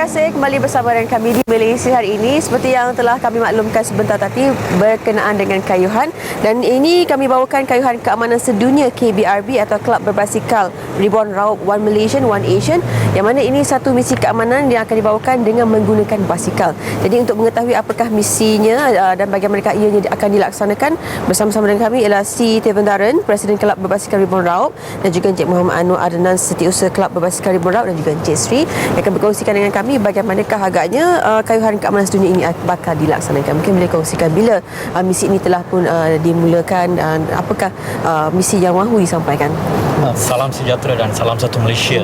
kasih kembali bersama dengan kami di Malaysia hari ini. Seperti yang telah kami maklumkan sebentar tadi berkenaan dengan kayuhan, dan ini kami bawakan kayuhan keamanan sedunia KBRB atau Kelab Berbasikal Ribuan Raup One Malaysian One Asian, yang mana ini satu misi keamanan yang akan dibawakan dengan menggunakan basikal. Jadi untuk mengetahui apakah misinya dan bagaimanakah ianya akan dilaksanakan, bersama-sama dengan kami ialah C. Tevendaren, Presiden Kelab Berbasikal Ribuan Raup, dan juga Encik Muhammad Anwar Adnan, Setiausaha Kelab Berbasikal Ribuan Raup, dan juga Encik Sri yang akan berkongsikan dengan kami bagaimanakah agaknya kayuhan keamanan sedunia ini bakal dilaksanakan. Mungkin boleh kongsikan bila misi ini telah pun dimulakan dan apakah misi yang mahu disampaikan. Salam sejahtera dan salam satu Malaysia.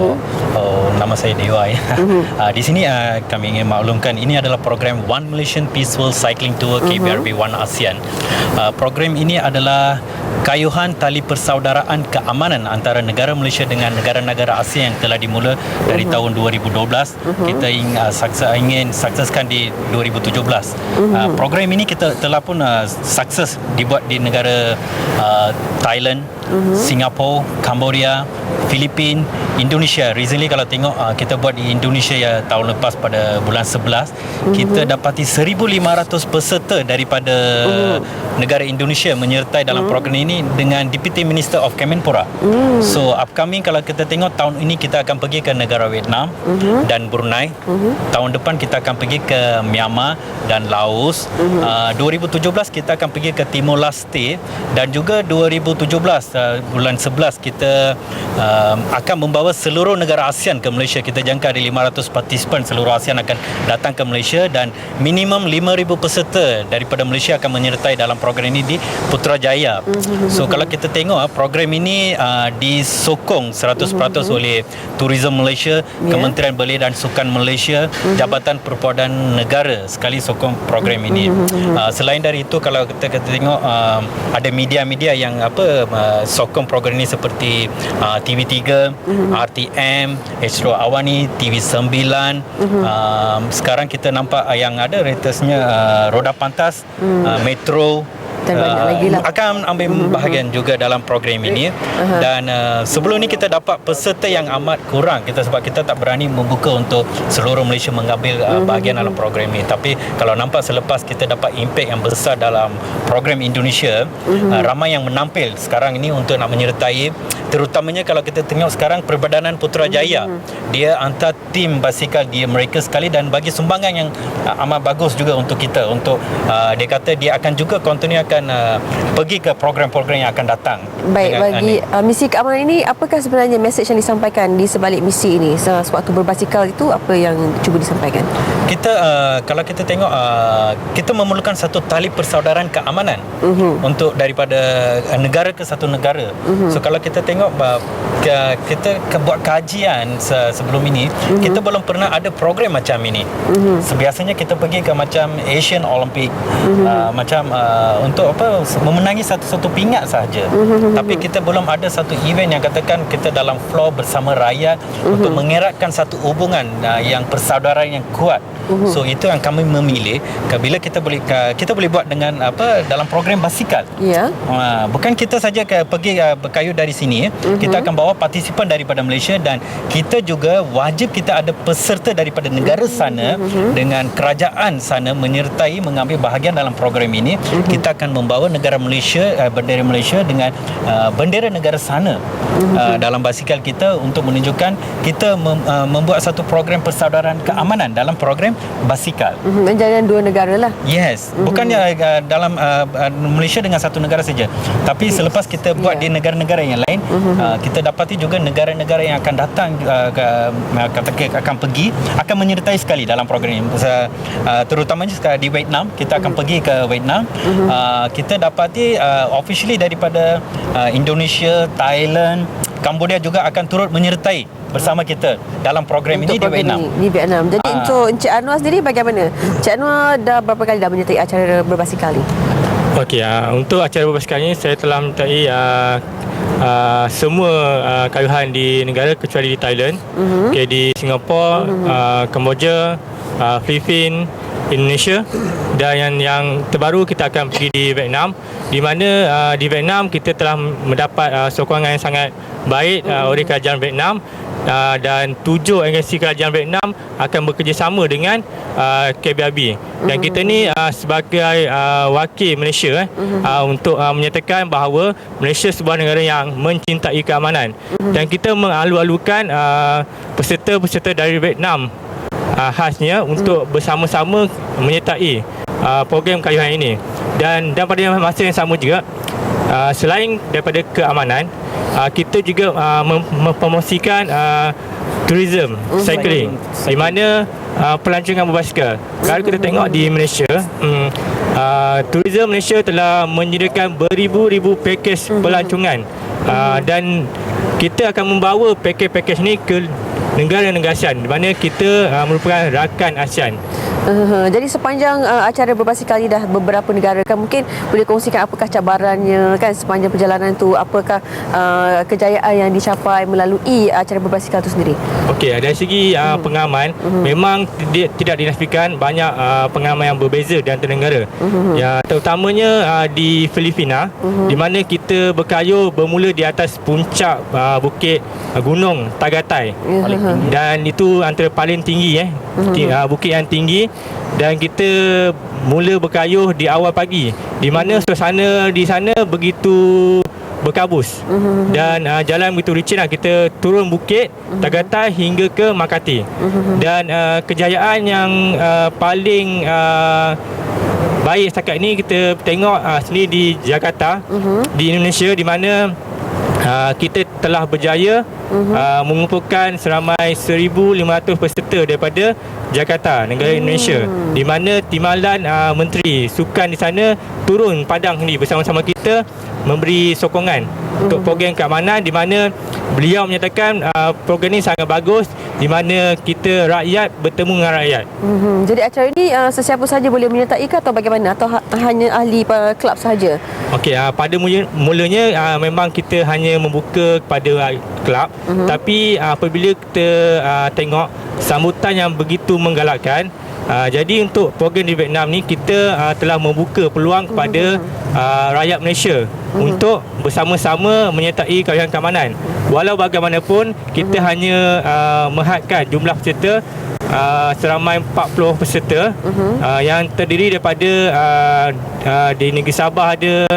Nama saya Dewa ya. Di sini kami ingin maklumkan ini adalah program One Malaysian Peaceful Cycling Tour KBRB One ASEAN. Program ini adalah kayuhan tali persaudaraan keamanan antara negara Malaysia dengan negara-negara ASEAN yang telah dimula dari tahun 2012. Kita ingin sukseskan di 2017. Program ini kita telah pun sukses dibuat di negara Thailand, Singapura, Cambodia, Filipina, Indonesia. Recently kalau tengok kita buat di Indonesia ya tahun lepas pada bulan 11, kita dapati 1,500 peserta daripada negara Indonesia menyertai dalam program ini dengan Deputy Minister of Kemenpora. So upcoming kalau kita tengok tahun ini kita akan pergi ke negara Vietnam dan Brunei. Tahun depan kita akan pergi ke Myanmar dan Laos. 2017 kita akan pergi ke Timor Leste, dan juga 2017 bulan 11 kita akan membawa seluruh negara ASEAN ke Malaysia. Kita jangka ada 500 partisipan seluruh ASEAN akan datang ke Malaysia, dan minimum 5,000 peserta daripada Malaysia akan menyertai dalam program ini di Putrajaya. So kalau kita tengok program ini disokong 100% oleh Tourism Malaysia, Kementerian Belia dan Sukan Malaysia, Jabatan Perpaduan Negara sekali sokong program ini. Selain dari itu kalau kita tengok ada media-media yang sokong program ini seperti TV3, RTM, Astro Awani, TV9. Sekarang kita nampak yang ada ratersnya Roda Pantas, Metro dan banyak lagi lah akan ambil bahagian juga dalam program ini. Dan sebelum ni kita dapat peserta yang amat kurang sebab kita tak berani membuka untuk seluruh Malaysia mengambil bahagian dalam program ini. Tapi kalau nampak selepas kita dapat impak yang besar dalam program Indonesia, ramai yang menampil sekarang ini untuk nak menyertai. Terutamanya kalau kita tengok sekarang Perbadanan Putrajaya, dia hantar tim basikal dia mereka sekali dan bagi sumbangan yang amat bagus juga untuk kita. Untuk dia kata dia akan juga continue akan pergi ke program-program yang akan datang. Baik, bagi misi keamanan ini, apakah sebenarnya mesej yang disampaikan di sebalik misi ini? Sewaktu berbasikal itu, apa yang cuba disampaikan? Kita kalau kita tengok kita memerlukan satu tali persaudaraan keamanan untuk daripada negara ke satu negara. So kalau kita tengok kita buat kajian sebelum ini, kita belum pernah ada program macam ini. Biasanya kita pergi ke macam Asian Olympic, macam untuk memenangi satu-satu pingat sahaja. Tapi kita belum ada satu event yang katakan kita dalam floor bersama rakyat untuk mengeratkan satu hubungan yang persaudaraan yang kuat. So itu yang kami memilih bila kita boleh buat dengan dalam program basikal. Bukan kita saja pergi berkayu dari sini, kita akan bawa partisipan daripada Malaysia, dan kita juga wajib kita ada peserta daripada negara sana dengan kerajaan sana menyertai mengambil bahagian dalam program ini. Kita akan membawa negara Malaysia, bendera Malaysia dengan bendera negara sana dalam basikal kita untuk menunjukkan kita membuat satu program persaudaraan keamanan dalam program basikal. Menjadikan dua negara lah. Yes, bukannya dalam Malaysia dengan satu negara saja, tapi selepas kita buat di negara-negara yang lain, kita dapati juga negara-negara yang akan datang akan pergi, akan menyertai sekali dalam program ini. Terutamanya di Vietnam, kita akan pergi ke Vietnam. Kita dapati officially daripada Indonesia, Thailand, Cambodia juga akan turut menyertai bersama kita dalam program ini di Vietnam. Di Vietnam. Jadi untuk Encik Anwar sendiri bagaimana? Encik Anwar dah berapa kali dah menyertai acara berbasikal ni? Okey, untuk acara berbasikal ni saya telah menyertai semua kayuhan di negara kecuali di Thailand, di Singapura, Kemboja, Filipina, Indonesia, dan yang terbaru kita akan pergi di Vietnam. di mana di Vietnam kita telah mendapat sokongan yang sangat baik oleh kerajaan Vietnam. Dan 7 agensi kerajaan Vietnam akan bekerjasama dengan KBRB. Dan kita ni sebagai wakil Malaysia untuk menyatakan bahawa Malaysia sebuah negara yang mencintai keamanan. Dan kita mengalu-alukan peserta-peserta dari Vietnam khasnya untuk bersama-sama menyertai program kayuhan ini. Dan pada masa yang sama juga, selain daripada keamanan, kita juga mempromosikan tourism cycling, di mana pelancongan berbasikal. Kalau kita tengok di Malaysia, tourism Malaysia telah menyediakan beribu-ribu pakej pelancongan, dan kita akan membawa pakej-pakej ni ke negara-negara ASEAN, di mana kita merupakan rakan ASEAN. Jadi sepanjang acara berbasikal ni dah beberapa negara kan, mungkin boleh kongsikan apakah cabarannya kan sepanjang perjalanan tu, apakah kejayaan yang dicapai melalui acara berbasikal tu sendiri? Okey, dari segi pengaman, memang tidak dinafikan banyak pengaman yang berbeza di antara negara. Ya, terutamanya di Filipina, di mana kita berkayuh bermula di atas puncak bukit gunung Tagaytay, dan itu antara paling tinggi bukit yang tinggi. Dan kita mula berkayuh di awal pagi, di mana suasana di sana begitu berkabus, dan jalan begitu licin. Kita turun bukit Tagaytay hingga ke Makati. Dan kejayaan yang paling baik setakat ini kita tengok sendiri di Jakarta, di Indonesia, di mana kita telah berjaya mengumpulkan seramai 1,500 peserta daripada Jakarta, negara Indonesia, di mana timbalan Menteri Sukan di sana turun padang ni bersama-sama kita memberi sokongan untuk program keamanan, di mana beliau menyatakan program ni sangat bagus, di mana kita rakyat bertemu dengan rakyat. Jadi acara ini sesiapa sahaja boleh menyertai ke atau bagaimana, atau hanya ahli kelab sahaja? Okey, pada mulanya memang kita hanya membuka kepada kelab, tapi apabila kita tengok sambutan yang begitu menggalakkan, jadi untuk program di Vietnam ni kita telah membuka peluang kepada rakyat Malaysia untuk bersama-sama menyertai kayuhan keamanan. Walau bagaimanapun, kita hanya menghadkan jumlah peserta seramai 40 peserta, yang terdiri daripada di Negeri Sabah ada,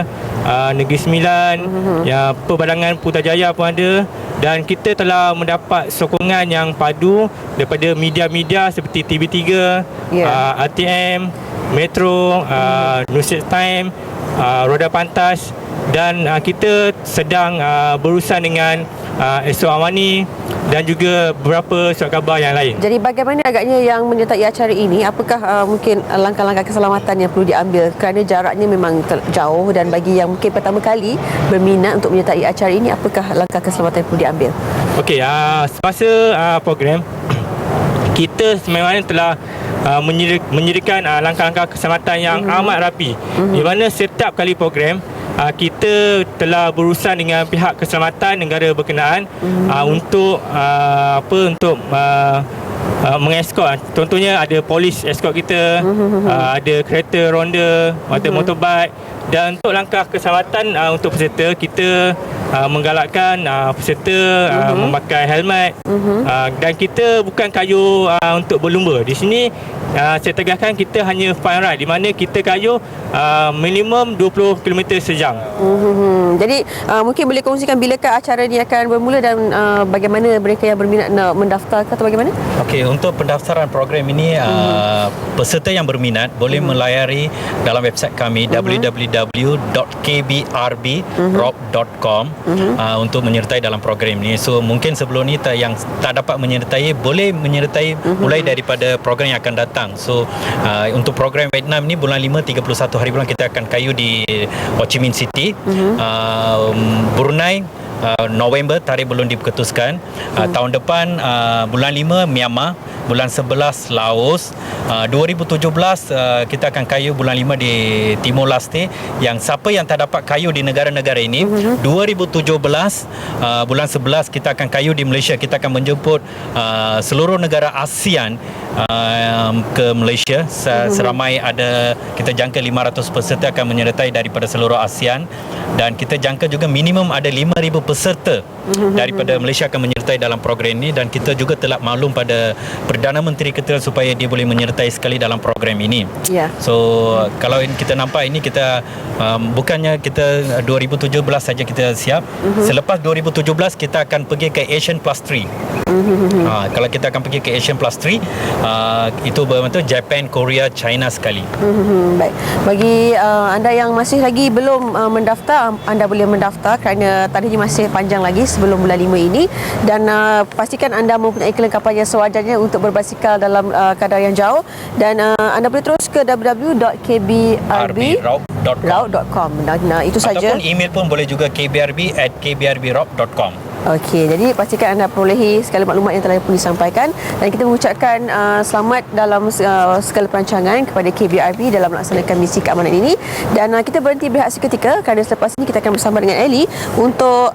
Negeri Sembilan, Perbadangan Putrajaya pun ada. Dan kita telah mendapat sokongan yang padu daripada media-media seperti TV3, RTM, Metro, Newsnet Time, Roda Pantas. Dan kita sedang berurusan dengan Esok Awani dan juga beberapa surat khabar yang lain. Jadi bagaimana agaknya yang menyertai acara ini? Apakah mungkin langkah-langkah keselamatan yang perlu diambil, kerana jaraknya memang jauh, dan bagi yang mungkin pertama kali berminat untuk menyertai acara ini, apakah langkah keselamatan yang perlu diambil? Okey, semasa program kita sebenarnya telah menyediakan langkah-langkah keselamatan yang amat rapi, di mana setiap kali program kita telah berurusan dengan pihak keselamatan negara berkenaan untuk mengeskort. Contohnya ada polis eskort kita, ada kereta ronda, ada motorbike. Dan untuk langkah keselamatan untuk peserta, kita menggalakkan peserta memakai helmet, dan kita bukan kayuh untuk berlumba. Di sini saya tegaskan kita hanya fun ride, di mana kita kayuh minimum 20 km sejam. Jadi mungkin boleh kongsikan bilakah acara ini akan bermula, dan bagaimana mereka yang berminat nak mendaftar atau bagaimana? Okey, untuk pendaftaran program ini, peserta yang berminat boleh melayari dalam website kami www.kbrb.com untuk menyertai dalam program ini. So mungkin sebelum ni yang tak dapat menyertai boleh menyertai mulai daripada program yang akan datang. So untuk program Vietnam ni bulan 5 31 hari bulan kita akan kayu di Ho Chi Minh City, Brunei November, tarikh belum diputuskan. Tahun depan bulan 5 Myanmar, bulan 11 Laos, 2017 kita akan kayu bulan 5 di Timor Leste. Yang siapa yang tak dapat kayu di negara-negara ini, 2017 bulan 11 kita akan kayu di Malaysia. Kita akan menjemput seluruh negara ASEAN ke Malaysia. Seramai ada, kita jangka 500 peserta akan menyertai daripada seluruh ASEAN, dan kita jangka juga minimum ada 5,000 peserta daripada Malaysia akan menyertai dalam program ini. Dan kita juga telah maklum pada Perdana Menteri kita supaya dia boleh menyertai sekali dalam program ini. So kalau kita nampak ini, kita bukannya kita 2017 saja kita siap. Selepas 2017 kita akan pergi ke Asian Plus 3. Kalau kita akan pergi ke Asian Plus 3, itu bermaksud Japan, Korea, China sekali. Baik. Bagi anda yang masih lagi belum mendaftar, anda boleh mendaftar kerana tadinya masih panjang lagi sebelum bulan 5 ini. Dan pastikan anda mempunyai kelengkapan yang sewajarnya untuk berbasikal dalam kadar yang jauh. Dan anda boleh terus ke www.kbrb.raut.com. Nah, itu saja. Ataupun email pun boleh juga, kbrb@kbrbraut.com. Okey, jadi pastikan anda perolehi segala maklumat yang telah pun disampaikan, dan kita mengucapkan selamat dalam segala perancangan kepada KBRB dalam melaksanakan misi keamanan ini. Dan kita berhenti berehat seketika kerana selepas ini kita akan bersama dengan Ellie untuk